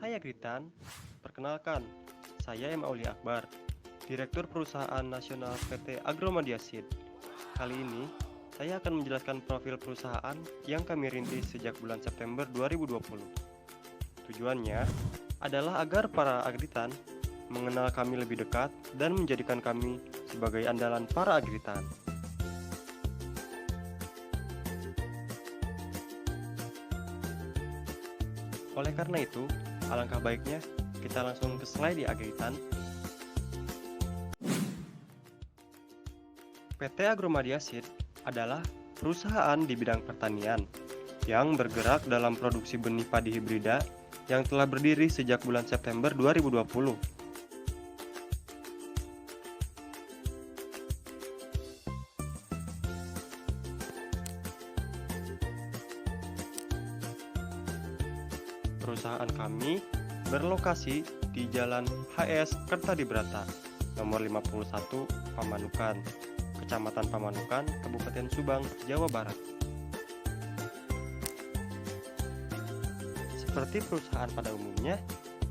Hai Agritan, perkenalkan, saya M. Aulia Akbar, Direktur Perusahaan Nasional PT Agromedia Seed. Kali ini, saya akan menjelaskan profil perusahaan yang kami rintis sejak bulan September 2020. Tujuannya adalah agar para Agritan mengenal kami lebih dekat dan menjadikan kami sebagai andalan para Agritan. Oleh karena itu, alangkah baiknya kita langsung ke slide di Agritan. PT Agromedia Seed adalah perusahaan di bidang pertanian yang bergerak dalam produksi benih padi hibrida yang telah berdiri sejak bulan September 2020. Perusahaan kami berlokasi di Jalan HS Kertadibrata, nomor 51, Pamanukan, Kecamatan Pamanukan, Kabupaten Subang, Jawa Barat. Seperti perusahaan pada umumnya,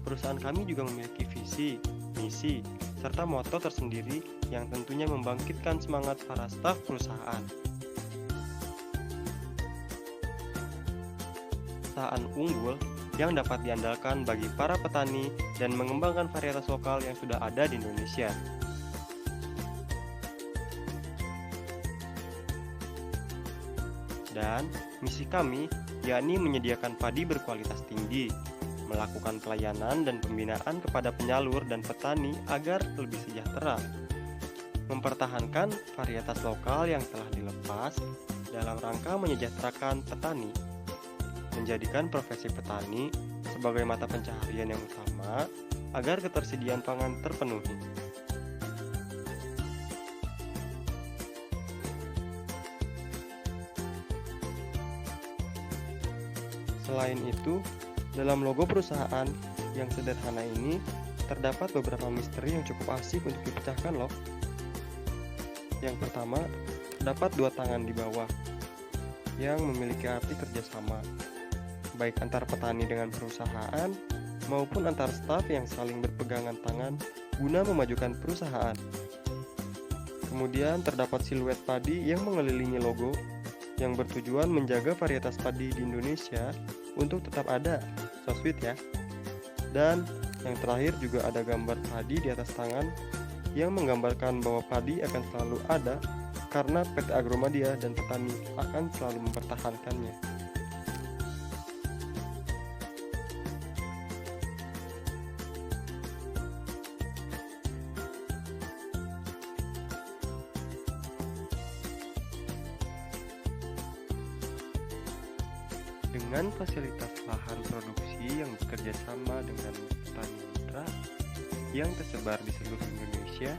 perusahaan kami juga memiliki visi, misi, serta moto tersendiri yang tentunya membangkitkan semangat para staf perusahaan. Perusahaan unggul yang dapat diandalkan bagi para petani dan mengembangkan varietas lokal yang sudah ada di Indonesia. Dan misi kami yakni menyediakan padi berkualitas tinggi, melakukan pelayanan dan pembinaan kepada penyalur dan petani agar lebih sejahtera, mempertahankan varietas lokal yang telah dilepas dalam rangka menyejahterakan petani, menjadikan profesi petani sebagai mata pencaharian yang utama agar ketersediaan pangan terpenuhi. Selain itu, dalam logo perusahaan yang sederhana ini terdapat beberapa misteri yang cukup asik untuk dipecahkan loh. Yang pertama, terdapat dua tangan di bawah yang memiliki arti kerjasama, baik antar petani dengan perusahaan maupun antar staf yang saling berpegangan tangan guna memajukan perusahaan. Kemudian terdapat siluet padi yang mengelilingi logo yang bertujuan menjaga varietas padi di Indonesia untuk tetap ada. So sweet ya. Dan yang terakhir juga ada gambar padi di atas tangan yang menggambarkan bahwa padi akan selalu ada karena PT Agromedia dan petani akan selalu mempertahankannya. Dengan fasilitas lahan produksi yang bekerja sama dengan petani mitra yang tersebar di seluruh Indonesia,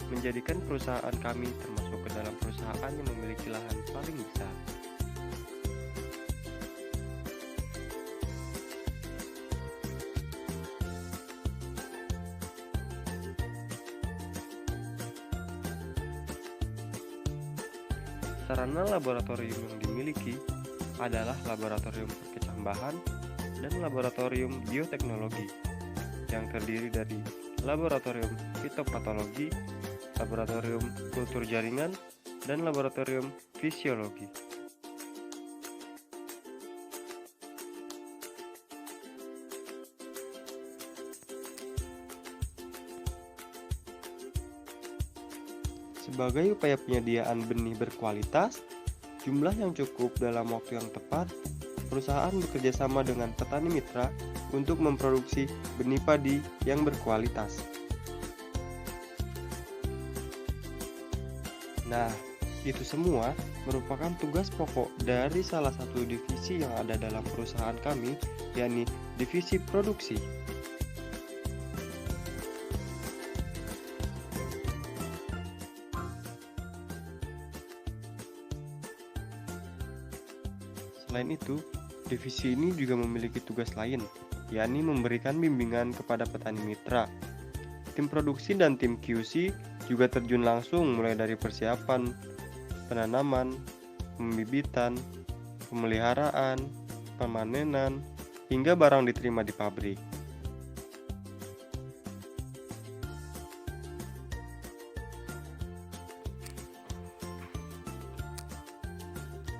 menjadikan perusahaan kami termasuk ke dalam perusahaan yang memiliki lahan paling besar. Sarana laboratorium yang dimiliki adalah laboratorium kecambahan dan laboratorium bioteknologi yang terdiri dari laboratorium fitopatologi, laboratorium kultur jaringan, dan laboratorium fisiologi. Sebagai upaya penyediaan benih berkualitas, jumlah yang cukup dalam waktu yang tepat, perusahaan bekerja sama dengan petani mitra untuk memproduksi benih padi yang berkualitas. Nah, itu semua merupakan tugas pokok dari salah satu divisi yang ada dalam perusahaan kami, yakni divisi produksi. Selain itu, divisi ini juga memiliki tugas lain, yakni memberikan bimbingan kepada petani mitra. Tim produksi dan tim QC juga terjun langsung mulai dari persiapan, penanaman, pembibitan, pemeliharaan, pemanenan, hingga barang diterima di pabrik.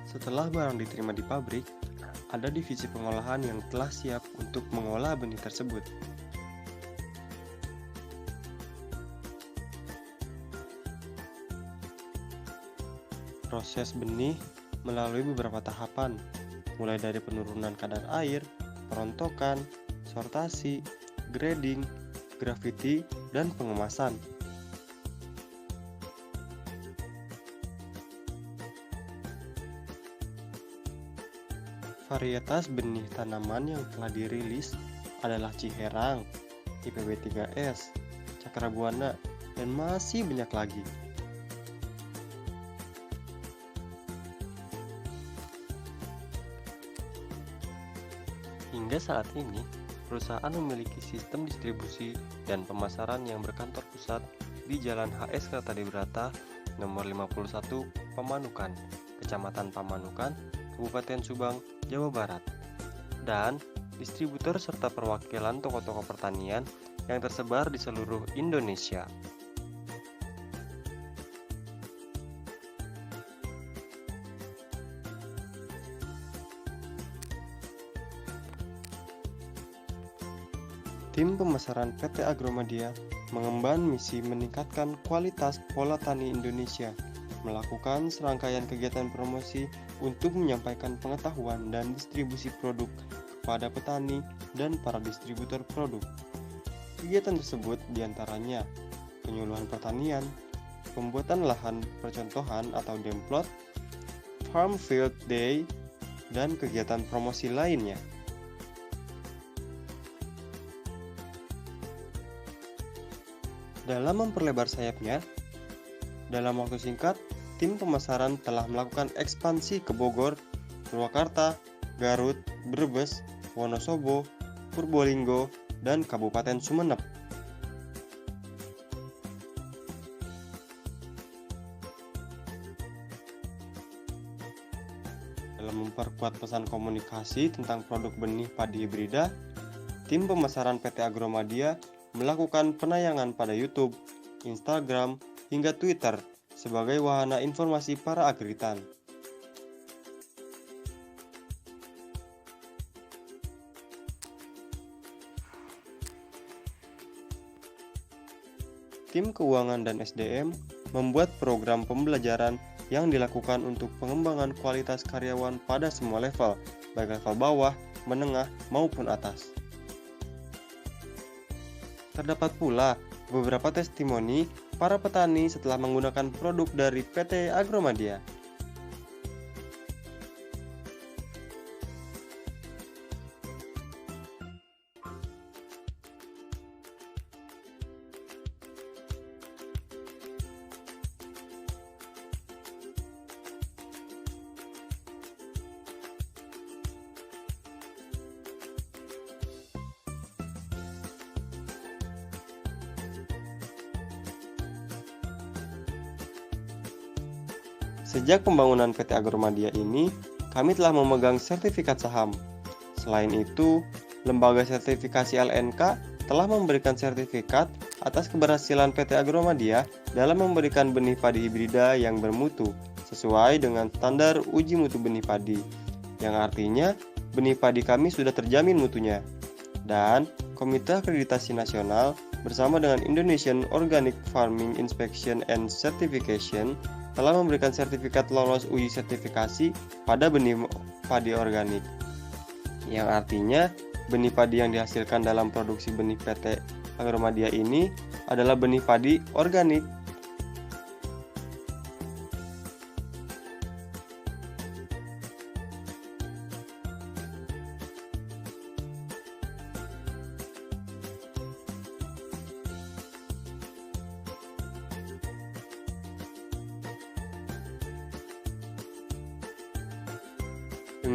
Setelah barang diterima di pabrik, ada divisi pengolahan yang telah siap untuk mengolah benih tersebut. Proses benih melalui beberapa tahapan, mulai dari penurunan kadar air, perontokan, sortasi, grading, grafiti, dan pengemasan. Varietas benih tanaman yang telah dirilis adalah Ciherang, IPB 3S, Cakrabuana, dan masih banyak lagi. Hingga saat ini, perusahaan memiliki sistem distribusi dan pemasaran yang berkantor pusat di Jalan HS Kertadibrata, nomor 51, Pamanukan, Kecamatan Pamanukan, Kabupaten Subang, Jawa Barat, dan distributor serta perwakilan toko-toko pertanian yang tersebar di seluruh Indonesia. Tim pemasaran PT Agromedia mengemban misi meningkatkan kualitas pola tani Indonesia, melakukan serangkaian kegiatan promosi untuk menyampaikan pengetahuan dan distribusi produk kepada petani dan para distributor produk. Kegiatan tersebut diantaranya penyuluhan pertanian, pembuatan lahan percontohan atau demplot, farm field day, dan kegiatan promosi lainnya. Dalam memperlebar sayapnya, dalam waktu singkat, tim pemasaran telah melakukan ekspansi ke Bogor, Purwakarta, Garut, Brebes, Wonosobo, Purbolinggo, dan Kabupaten Sumeneb. Dalam memperkuat pesan komunikasi tentang produk benih padi hibrida, tim pemasaran PT Agromedia melakukan penayangan pada YouTube, Instagram, hingga Twitter sebagai wahana informasi para agritan. Tim keuangan dan SDM membuat program pembelajaran yang dilakukan untuk pengembangan kualitas karyawan pada semua level, baik level bawah, menengah, maupun atas. Terdapat pula beberapa testimoni para petani setelah menggunakan produk dari PT Agromedia. Sejak pembangunan PT Agromedia ini, kami telah memegang sertifikat saham. Selain itu, lembaga sertifikasi LNK telah memberikan sertifikat atas keberhasilan PT Agromedia dalam memberikan benih padi hibrida yang bermutu sesuai dengan standar uji mutu benih padi, yang artinya benih padi kami sudah terjamin mutunya. Dan Komite Akreditasi Nasional bersama dengan Indonesian Organic Farming Inspection and Certification telah memberikan sertifikat lolos uji sertifikasi pada benih padi organik, yang artinya benih padi yang dihasilkan dalam produksi benih PT Agromedia ini adalah benih padi organik.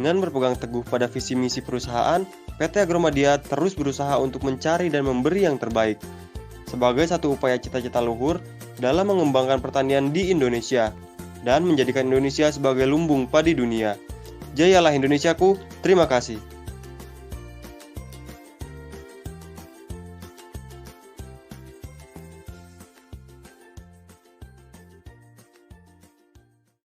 Dengan berpegang teguh pada visi misi perusahaan, PT Agromedia terus berusaha untuk mencari dan memberi yang terbaik sebagai satu upaya cita-cita luhur dalam mengembangkan pertanian di Indonesia dan menjadikan Indonesia sebagai lumbung padi dunia. Jayalah Indonesiaku, terima kasih.